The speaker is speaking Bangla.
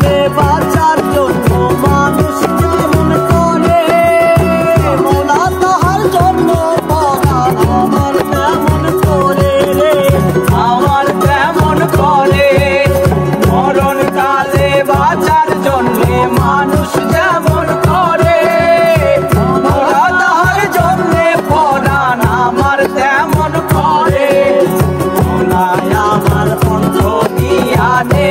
কালে বাঁচার জন্য মানুষ যেমন করে, মৌলা তাহার জন্য পরাণ আমার তেমন করে রে, আমার তেমন করে। মরণ কালে বাঁচার জন্য মানুষ যেমন করে, মৌলা তাহার জন্য পরাণ আমার তেমন করে। মৌলায় আমার অন্তর দিয়া দে।